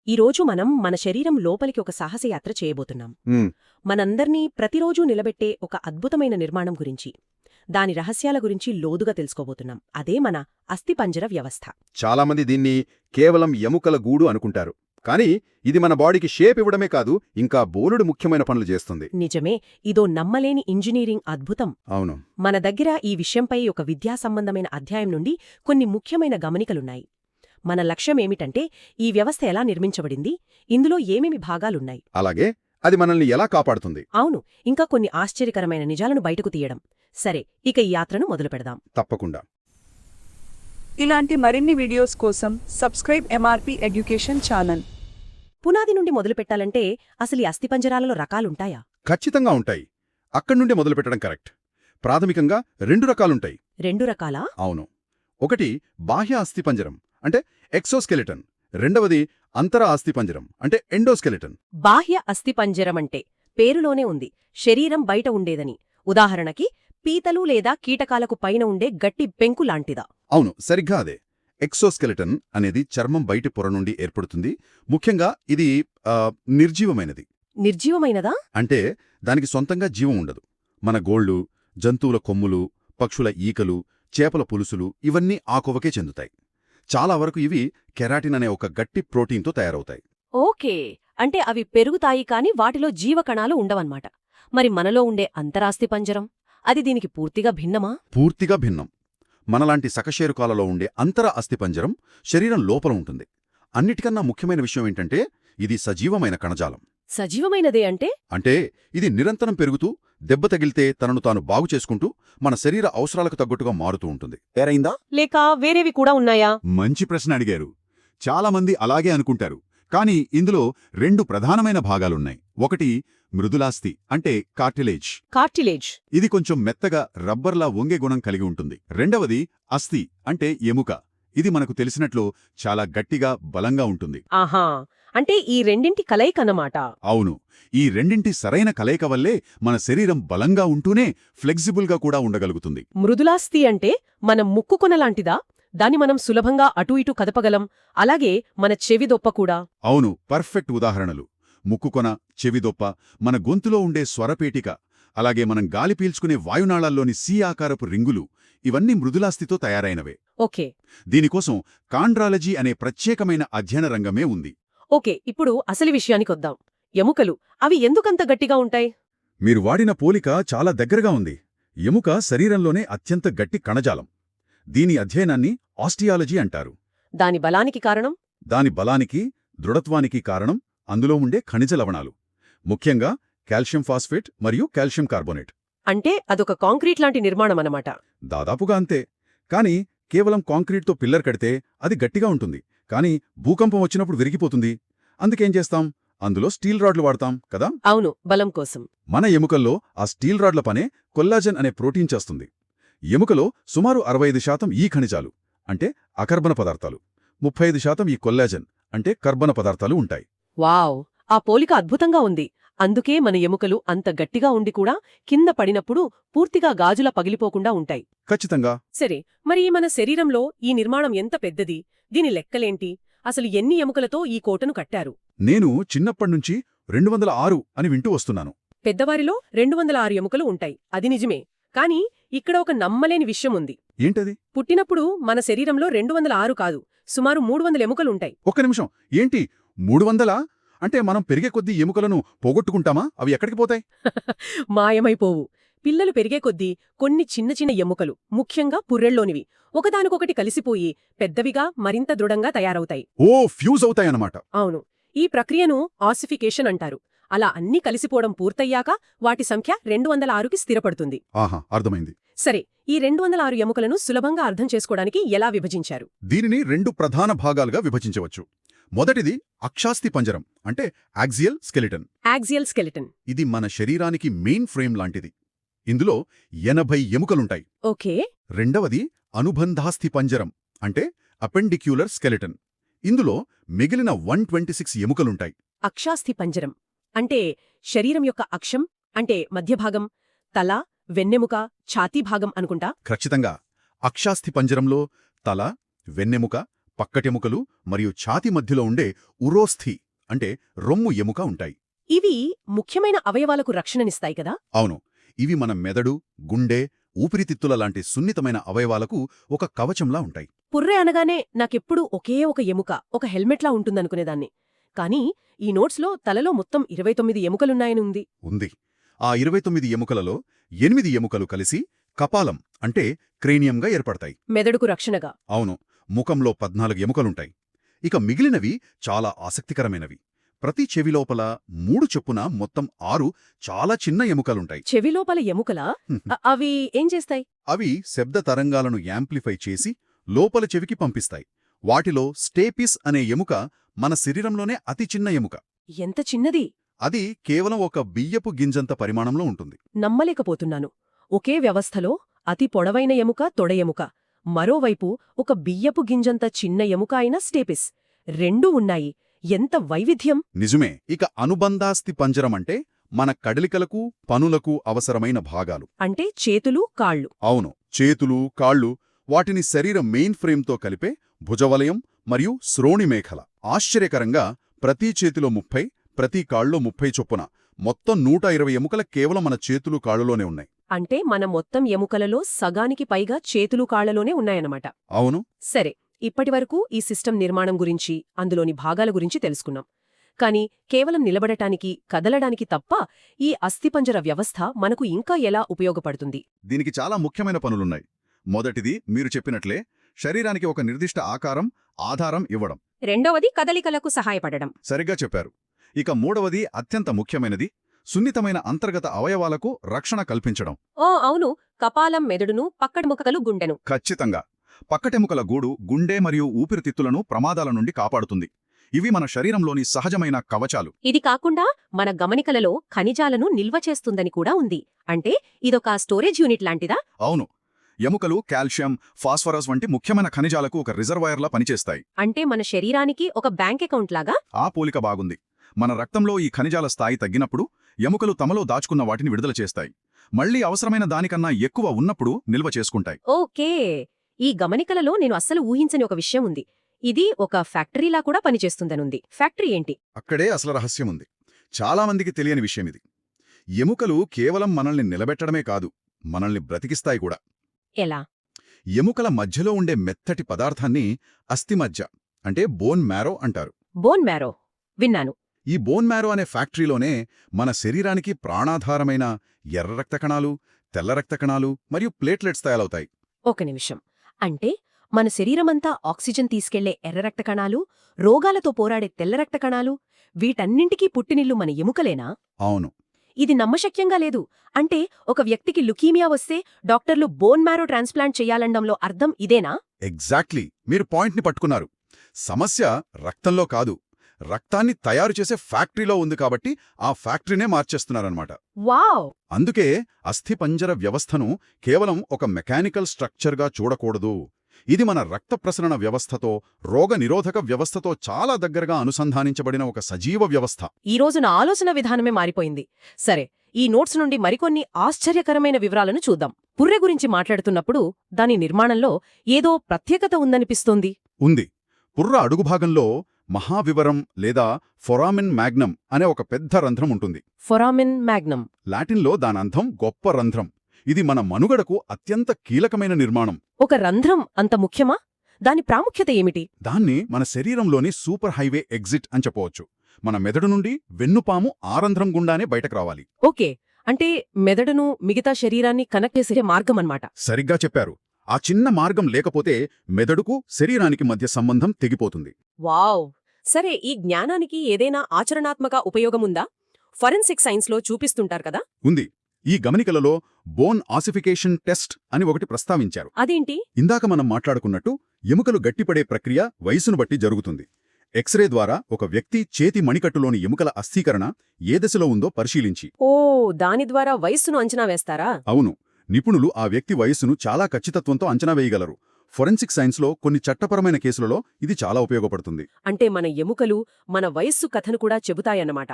ఈరోజు మనం మన శరీరం లోపలికి ఒక సాహసయాత్ర చేయబోతున్నాం. ఉమ్, మనందర్నీ ప్రతిరోజూ నిలబెట్టే ఒక అద్భుతమైన నిర్మాణం గురించి, దాని రహస్యాల గురించి లోతుగా తెలుసుకోబోతున్నాం. అదే మన అస్థిపంజర వ్యవస్థ. చాలామంది దీన్ని కేవలం ఎముకల గూడు అనుకుంటారు. కానీ ఇది మన బాడీకి షేప్ ఇవ్వడమే కాదు, ఇంకా బోలెడు ముఖ్యమైన పనులు చేస్తుంది. నిజమే, ఇదో నమ్మలేని ఇంజనీరింగ్ అద్భుతం. అవును. మన దగ్గర ఈ విషయంపై ఒక విద్యా సంబంధమైన అధ్యాయం నుండి కొన్ని ముఖ్యమైన గమనికలున్నాయి. మన లక్ష్యమేమిటంటే, ఈ వ్యవస్థ ఎలా నిర్మించబడింది, ఇందులో ఏమేమి భాగాలున్నాయి, అలాగే అది మనల్ని ఎలా కాపాడుతుంది. అవును, ఇంకా కొన్ని ఆశ్చర్యకరమైన నిజాలను బయటకు తీయడం. సరే, ఇక ఈ యాత్రను మొదలుపెడదాం. తప్పకుండా. ఇలాంటి మరిన్ని వీడియోస్ కోసం సబ్స్క్రైబ్ ఎంఆర్పి ఎడ్యుకేషన్ ఛానల్. పునాది నుండి మొదలుపెట్టాలంటే అసలు ఈ అస్థిపంజరాలలో రకాలుంటాయా? ఖచ్చితంగా ఉంటాయి. అక్కడ్నుండే మొదలుపెట్టడం కరెక్ట్. ప్రాథమికంగా 2 రకాలుంటాయి. 2 రకాలా? అవును. ఒకటి బాహ్య అస్థిపంజరం అంటే ఎక్సోస్కెలిటన్. రెండవది అంతర అస్థిపంజరం అంటే ఎండోస్కెలిటన్. బాహ్య అస్థిపంజరమంటే పేరులోనే ఉంది, శరీరం బయట ఉండేదని. ఉదాహరణకి పీతలు లేదా కీటకాలకు పైన ఉండే గట్టి పెంకు లాంటిదా? అవును, సరిగ్గా అదే. ఎక్సోస్కెలిటన్ అనేది చర్మం బయటి పొర నుండి ఏర్పడుతుంది. ముఖ్యంగా ఇది నిర్జీవమైనది. నిర్జీవమైనదా? అంటే దానికి సొంతంగా జీవం ఉండదు. మన గోళ్ళు, జంతువుల కొమ్ములు, పక్షుల ఈకలు, చేపల పులుసులు ఇవన్నీ ఆ కొవ్వకే చెందుతాయి. చాలా వరకు ఇవి కెరాటిన్ అనే ఒక గట్టి ప్రోటీన్తో తయారవుతాయి. ఓకే, అంటే అవి పెరుగుతాయి కాని వాటిలో జీవకణాలు ఉండవన్నమాట. మరి మనలో ఉండే అంతరాస్థిపంజరం, అది దీనికి పూర్తిగా భిన్నమా? పూర్తిగా భిన్నం. మనలాంటి సకశేరుకాలలో ఉండే అంతర అస్థిపంజరం శరీరం లోపల ఉంటుంది. అన్నిటికన్నా ముఖ్యమైన విషయం ఏంటంటే ఇది సజీవమైన కణజాలం. సజీవమైనదే అంటే? అంటే ఇది నిరంతరం పెరుగుతూ, దెబ్బ తగిలితే తనను తాను బాగు చేసుకుంటూ మన శరీర అవసరాలకు తగ్గట్టుగా మారుతూ ఉంటుంది. తేరైందా? లేక వేరేవి కూడా ఉన్నాయా? మంచి ప్రశ్న అడిగారు. చాలామంది అలాగే అనుకుంటారు. కానీ ఇందులో 2 ప్రధానమైన భాగాలున్నాయి. ఒకటి మృదులాస్థి అంటే కార్టిలేజ్. కార్టిలేజ్. ఇది కొంచెం మెత్తగా రబ్బర్లా వంగే గుణం కలిగి ఉంటుంది. రెండవది అస్థి అంటే ఎముక. ఇది మనకు తెలిసినట్లు చాలా గట్టిగా బలంగా ఉంటుంది. ఆహా, అంటే ఈ రెండింటి కలయికన్నమాట. అవును, ఈ రెండింటి సరైన కలయిక వల్లే మన శరీరం బలంగా ఉంటూనే ఫ్లెక్సిబుల్గా కూడా ఉండగలుగుతుంది. మృదులాస్థి అంటే మన ముక్కుకొనలాంటిదా? దాన్ని మనం సులభంగా అటూ ఇటూ కదపగలం. అలాగే మన చెవిదొప్ప కూడా. అవును, పర్ఫెక్ట్ ఉదాహరణలు. ముక్కుకొన, చెవిదొప్ప, మన గొంతులో ఉండే స్వరపేటిక, అలాగే మనం గాలి పీల్చుకునే వాయునాళాల్లోని సి ఆకారపు రింగులు, ఇవన్నీ మృదులాస్థితో తయారైనవే. ఓకే. దీనికోసం కాండ్రాలజీ అనే ప్రత్యేకమైన అధ్యయన రంగమే ఉంది. ఓకే, ఇప్పుడు అసలు విషయానికొద్దాం. ఎముకలు, అవి ఎందుకంత గట్టిగా ఉంటాయి? మీరు వాడిన పోలిక చాలా దగ్గరగా ఉంది. ఎముక శరీరంలోనే అత్యంత గట్టి కణజాలం. దీని అధ్యయనాన్ని ఆస్టియాలజీ అంటారు. దాని బలానికి కారణం? దాని బలానికి, దృఢత్వానికి కారణం అందులో ఉండే ఖనిజ లవణాలు, ముఖ్యంగా కాల్షియం ఫాస్ఫేట్ మరియు కాల్షియం కార్బోనేట్. అంటే అదొక కాంక్రీట్ లాంటి నిర్మాణమన్నమాట. దాదాపుగా అంతే. కానీ కేవలం కాంక్రీట్తో పిల్లర్ కడితే అది గట్టిగా ఉంటుంది, కానీ భూకంపం వచ్చినప్పుడు విరిగిపోతుంది. అందుకేం చేస్తాం? అందులో స్టీల్ రాడ్లు వాడతాం కదా. అవును, బలం కోసం. మన ఎముకల్లో ఆ స్టీల్ రాడ్ల పనే కొల్లాజెన్ అనే ప్రోటీన్ చేస్తుంది. ఎముకలో సుమారు 65% ఈ ఖనిజాలు అంటే అకర్బన పదార్థాలు, 35% ఈ కొల్లాజెన్ అంటే కర్బన పదార్థాలు ఉంటాయి. వావ్, ఆ పోలిక అద్భుతంగా ఉంది. అందుకే మన ఎముకలు అంత గట్టిగా ఉండి కూడా కింద పడినప్పుడు పూర్తిగా గాజులా పగిలిపోకుండా ఉంటాయి. ఖచ్చితంగా. సరే, మరి మన శరీరంలో ఈ నిర్మాణం ఎంత పెద్దది? దీని లెక్కలేంటి? అసలు ఎన్ని ఎముకలతో ఈ కోటను కట్టారు? నేను చిన్నప్పటినుంచి 206 అని వింటూ వస్తున్నాను. పెద్దవారిలో 206 ఎముకలు ఉంటాయి, అది నిజమే. కానీ ఇక్కడ ఒక నమ్మలేని విషయం ఉంది. ఏంటది? పుట్టినప్పుడు మన శరీరంలో 206 కాదు, సుమారు 300 ఎముకలుంటాయి. ఒక్క నిమిషం, ఏంటి 300? అంటే మనం పెరిగే కొద్దీ ఎముకలను పోగొట్టుకుంటామా? అవి ఎక్కడికి పోతాయి? మాయమైపోవు. పిల్లలు పెరిగే కొద్దీ కొన్ని చిన్న చిన్న ఎముకలు, ముఖ్యంగా పుర్రెల్లోనివి, ఒకదానికొకటి కలిసిపోయి పెద్దవిగా మరింత దృఢంగా తయారవుతాయి. ఓ, ఫ్యూజ్ అవుతాయన్నమాట. అవును, ఈ ప్రక్రియను ఆసిఫికేషన్ అంటారు. అలా అన్నీ కలిసిపోవడం పూర్తయ్యాక వాటి సంఖ్య 206కి స్థిరపడుతుంది. ఆహా, అర్థమైంది. సరే, ఈ 206 ఎముకలను సులభంగా అర్థం చేసుకోవడానికి ఎలా విభజించారు? దీనిని 2 ప్రధాన భాగాలుగా విభజించవచ్చు. మొదటిది అక్షాస్థి పంజరం అంటే యాక్సియల్ స్కెలిటన్. Axial skeleton. ఇది మన శరీరానికి మెయిన్ ఫ్రేమ్ లాంటిది. ఇందులో 80 ఎముకలుంటాయి. ఓకే. రెండవది అనుబంధాస్థి పంజరం అంటే అపెండిక్యులర్ స్కెలిటన్. ఇందులో మిగిలిన 126 ఎముకలుంటాయి. అక్షాస్థి పంజరం అంటే శరీరం యొక్క అక్షం, అంటే మధ్యభాగం, తల, వెన్నెముక, ఛాతీ భాగం అనుకుంటా. ఖచ్చితంగా. అక్షాస్థి పంజరంలో తల, వెన్నెముక, పక్కటెముకలు మరియు ఛాతి మధ్యలో ఉండే ఉరోస్థి అంటే రొమ్ము ఎముక ఉంటాయి. ఇవి ముఖ్యమైన అవయవాలకు రక్షణనిస్తాయి కదా? అవును, ఇవి మన మెదడు, గుండె, ఊపిరితిత్తుల లాంటి సున్నితమైన అవయవాలకు ఒక కవచంలా ఉంటాయి. పుర్రె అనగానే నాకెప్పుడూ ఒకే ఒక ఎముక, ఒక హెల్మెట్లా ఉంటుందనుకునేదాన్ని. కానీ ఈ నోట్స్లో తలలో మొత్తం 29 ఎముకలున్నాయని ఉంది. ఉంది. ఆ 29 ఎముకలలో 8 ఎముకలు కలిసి కపాలం అంటే క్రేనియంగా ఏర్పడతాయి. మెదడుకు రక్షణగా. అవును, ముఖంలో 14 ఎముకలుంటాయి. ఇక మిగిలినవి చాలా ఆసక్తికరమైనవి. ప్రతి చెవిలోపల 3 చొప్పున మొత్తం 6 చాలా చిన్న ఎముకలుంటాయి. చెవిలోపల ఎముకలా? అవి ఏం చేస్తాయి? అవి శబ్ద తరంగాలను యాంప్లిఫై చేసి లోపల చెవికి పంపిస్తాయి. వాటిలో స్టేపిస్ అనే ఎముక మన శరీరంలోనే అతి చిన్న ఎముక. ఎంత చిన్నది! అది కేవలం ఒక బియ్యపు గింజంత పరిమాణంలో ఉంటుంది. నమ్మలేకపోతున్నాను. ఒకే వ్యవస్థలో అతి పొడవైన ఎముక తొడ ఎముక, మరోవైపు ఒక బియ్యపు గింజంత చిన్న ఎముక అయిన స్టేపిస్, రెండూ ఉన్నాయి. ఎంత వైవిధ్యం! నిజమే. ఇక అనుబంధాస్థి పంజరం అంటే మన కదలికలకు, పనులకు అవసరమైన భాగాలు. అంటే చేతులు, కాళ్ళు. అవును, చేతులు, కాళ్ళు, వాటిని శరీర మెయిన్ ఫ్రేమ్తో కలిపే భుజవలయం మరియు శ్రోణిమేఖల. ఆశ్చర్యకరంగా ప్రతి చేతిలో 30, ప్రతి కాళ్ళలో 30 చొప్పున మొత్తం 120 ఎముకల కేవలం మన చేతులు, కాళ్ళలోనే ఉన్నాయి. అంటే మన మొత్తం ఎముకలలో సగానికి పైగా చేతులు, కాళ్లలోనే ఉన్నాయన్నమాట. అవును. సరే, ఇప్పటివరకు ఈ సిస్టమ్ నిర్మాణం గురించి, అందులోని భాగాల గురించి తెలుసుకున్నాం. కాని కేవలం నిలబడటానికి, కదలడానికి తప్ప ఈ అస్థిపంజర వ్యవస్థ మనకు ఇంకా ఎలా ఉపయోగపడుతుంది? దీనికి చాలా ముఖ్యమైన పనులున్నాయి. మొదటిది మీరు చెప్పినట్లే శరీరానికి ఒక నిర్దిష్ట ఆకారం, ఆధారం ఇవ్వడం. రెండవది కదలికలకు సహాయపడడం. సరిగ్గా చెప్పారు. ఇక మూడవది అత్యంత ముఖ్యమైనది, సున్నితమైన అంతర్గత అవయవాలకు రక్షణ కల్పించడం. ఓ అవును, కపాలం మెదడును, పక్కడెముకలు గుండెను. ఖచ్చితంగా. పక్కటెముకల గూడు గుండె మరియు ఊపిరితిత్తులను ప్రమాదాల నుండి కాపాడుతుంది. ఇవి మన శరీరంలోని సహజమైన కవచాలు. ఇది కాకుండా మన గమనికలలో ఖనిజాలను నిల్వ చేస్తుందని కూడా ఉంది. అంటే ఇదొక స్టోరేజ్ యూనిట్ లాంటిదా? అవును. ఎముకలు కాల్షియం, ఫాస్ఫరస్ వంటి ముఖ్యమైన ఖనిజాలకు ఒక రిజర్వాయర్లా పనిచేస్తాయి. అంటే మన శరీరానికి ఒక బ్యాంక్ అకౌంట్ లాగా? ఆ పోలిక బాగుంది. మన రక్తంలో ఈ ఖనిజాల స్థాయి తగ్గినప్పుడు ఎముకలు తమలో దాచుకున్న వాటిని విడుదల చేస్తాయి. మళ్లీ అవసరమైన దానికన్నా ఎక్కువ ఉన్నప్పుడు నిల్వ చేసుకుంటాయి. ఓకే, ఈ గమనికలలో నేను అస్సలు ఊహించని ఒక విషయం ఉంది. ఇది ఒక ఫ్యాక్టరీలా కూడా పనిచేస్తుందనుంది. ఫ్యాక్టరీ ఏంటి? అక్కడే అసలు రహస్యముంది. చాలామందికి తెలియని విషయమిది. ఎముకలు కేవలం మనల్ని నిలబెట్టడమే కాదు, మనల్ని బ్రతికిస్తాయి కూడా. ఎలా? ఎముకల మధ్యలో ఉండే మెత్తటి పదార్థాన్ని అస్థిమజ్జ అంటే బోన్ మ్యారో అంటారు. బోన్ మ్యారో విన్నాను. ఈ బోన్ మ్యారో అనే ఫ్యాక్టరీలోనే మన శరీరానికి ప్రాణాధారమైన ఎర్ర రక్త కణాలు, తెల్ల రక్త కణాలు మరియు ప్లేట్లెట్స్ తయారవుతాయి. ఒక నిమిషం. అంటే మన శరీరమంతా ఆక్సిజన్ తీసుకెళ్లే ఎర్ర రక్త కణాలు, రోగాలతో పోరాడే తెల్ల రక్త కణాలు, వీటన్నింటికీ పుట్టినిల్లు మన ఎముకలేనా? అవును. ఇది నమ్మశక్యంగా లేదు. అంటే ఒక వ్యక్తికి లుకీమియా వస్తే డాక్టర్లు బోన్ మ్యారో ట్రాన్స్ప్లాంట్ చెయ్యాలండంలో అర్థం ఇదేనా? ఎగ్జాక్ట్లీ, మీరు పాయింట్ని పట్టుకున్నారు. సమస్య రక్తంలో కాదు, రక్తాన్ని తయారు చేసే ఫ్యాక్టరీలో ఉంది. కాబట్టి ఆ ఫ్యాక్టరీనే మార్చేస్తున్నారన్నమాట. వావ్! అందుకే అస్థిపంజర వ్యవస్థను కేవలం ఒక మెకానికల్ స్ట్రక్చర్గా చూడకూడదు. ఇది మన రక్త ప్రసరణ వ్యవస్థతో, రోగ నిరోధక వ్యవస్థతో చాలా దగ్గరగా అనుసంధానించబడిన ఒక సజీవ వ్యవస్థ. ఈ రోజు నా ఆలోచన విధానమే మారిపోయింది. సరే, ఈ నోట్స్ నుండి మరికొన్ని ఆశ్చర్యకరమైన వివరాలను చూద్దాం. పుర్రె గురించి మాట్లాడుతున్నప్పుడు దాని నిర్మాణంలో ఏదో ప్రత్యేకత ఉందనిపిస్తోంది. ఉంది. పుర్ర అడుగుభాగంలో మహావివరం లేదా ఫొరామిన్ మ్యాగ్నమ్ అనే ఒక పెద్ద రంధ్రం ఉంటుంది. Foramen Magnum. లాటిన్లో దానంథం గొప్ప రంధ్రం. ఇది మన మనుగడకు అత్యంత కీలకమైన నిర్మాణం. ఒక రంధ్రం అంత ముఖ్యమా? దాని ప్రాముఖ్యత ఏమిటి? దాన్ని మన శరీరంలోని సూపర్ హైవే ఎగ్జిట్ అని చెప్పవచ్చు. మన మెదడు నుండి వెన్నుపాము ఆ రంధ్రం గుండానే బయటకు రావాలి. ఓకే, అంటే మెదడును మిగతా శరీరాన్ని కనెక్ట్ చేసే మార్గమన్నమాట. సరిగ్గా చెప్పారు. ఆ చిన్న మార్గం లేకపోతే మెదడుకు శరీరానికి మధ్య సంబంధం తెగిపోతుంది. వావ్! సరే, ఈ జ్ఞానానికి ఏదైనా ఆచరణాత్మక ఉపయోగముందా? ఫరెన్సిక్ సైన్స్లో చూపిస్తుంటారు కదా? ఉంది. ఈ గమనికలలో బోన్ ఆసిఫికేషన్ టెస్ట్ అని ఒకటి ప్రస్తావించారు. అదేంటి? ఇందాక మనం మాట్లాడుకున్నట్టు ఎముకలు గట్టిపడే ప్రక్రియ వయసును బట్టి జరుగుతుంది. ఎక్స్రే ద్వారా ఒక వ్యక్తి చేతి మణికట్టులోని ఎముకల అస్థీకరణ ఏ దశలో ఉందో పరిశీలించి. ఓ, దాని ద్వారా వయస్సును అంచనా వేస్తారా? అవును. నిపుణులు ఆ వ్యక్తి వయస్సును చాలా ఖచ్చితత్వంతో అంచనా వేయగలరు. ఫొరెన్సిక్ సైన్స్లో కొన్ని చట్టపరమైన కేసులలో ఇది చాలా ఉపయోగపడుతుంది. అంటే మన ఎముకలు మన వయస్సు కథను కూడా చెబుతాయన్నమాట.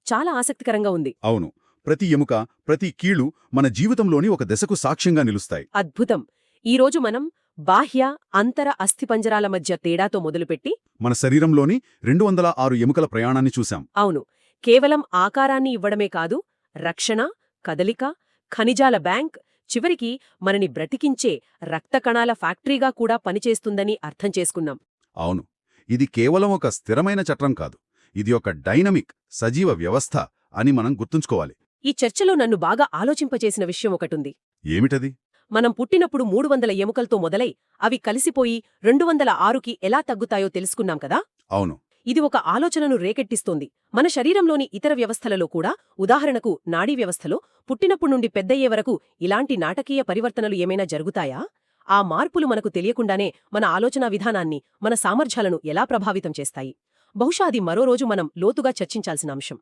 చాలా ఆసక్తికరంగా ఉంది. అవును. ప్రతి ఎముక, ప్రతి కీళ్లు మన జీవితంలోని ఒక దశకు సాక్ష్యంగా నిలుస్తాయి. అద్భుతం! ఈరోజు మనం బాహ్య అంతర అస్థిపంజరాల మధ్య తేడాతో మొదలుపెట్టి మన శరీరంలోని 206 ఎముకల ప్రయాణాన్ని చూశాం. అవును, కేవలం ఆకారాన్ని ఇవ్వడమే కాదు, రక్షణ, కదలిక, ఖనిజాల బ్యాంక్, చివరికి మనని బ్రతికించే రక్తకణాల ఫ్యాక్టరీగా కూడా పనిచేస్తుందని అర్థం చేసుకున్నాం. అవును, ఇది కేవలం ఒక స్థిరమైన చట్రం కాదు, ఇది ఒక డైనమిక్ సజీవ వ్యవస్థ అని మనం గుర్తుంచుకోవాలి. ఈ చర్చలో నన్ను బాగా ఆలోచింపచేసిన విషయం ఒకటుంది. ఏమిటది? మనం పుట్టినప్పుడు 300 ఎముకలతో మొదలై అవి కలిసిపోయి 206కి ఎలా తగ్గుతాయో తెలుసుకున్నాం కదా. అవును. ఇది ఒక ఆలోచనను రేకెట్టిస్తోంది. మన శరీరంలోని ఇతర వ్యవస్థలలో కూడా, ఉదాహరణకు నాడీ వ్యవస్థలో పుట్టినప్పుడు నుండి పెద్దయ్యే వరకు ఇలాంటి నాటకీయ పరివర్తనలు ఏమైనా జరుగుతాయా? ఆ మార్పులు మనకు తెలియకుండానే మన ఆలోచనా విధానాన్ని, మన సామర్థ్యాలను ఎలా ప్రభావితం చేస్తాయి? బహుశా అది మరో రోజు మనం లోతుగా చర్చించాల్సిన అంశం.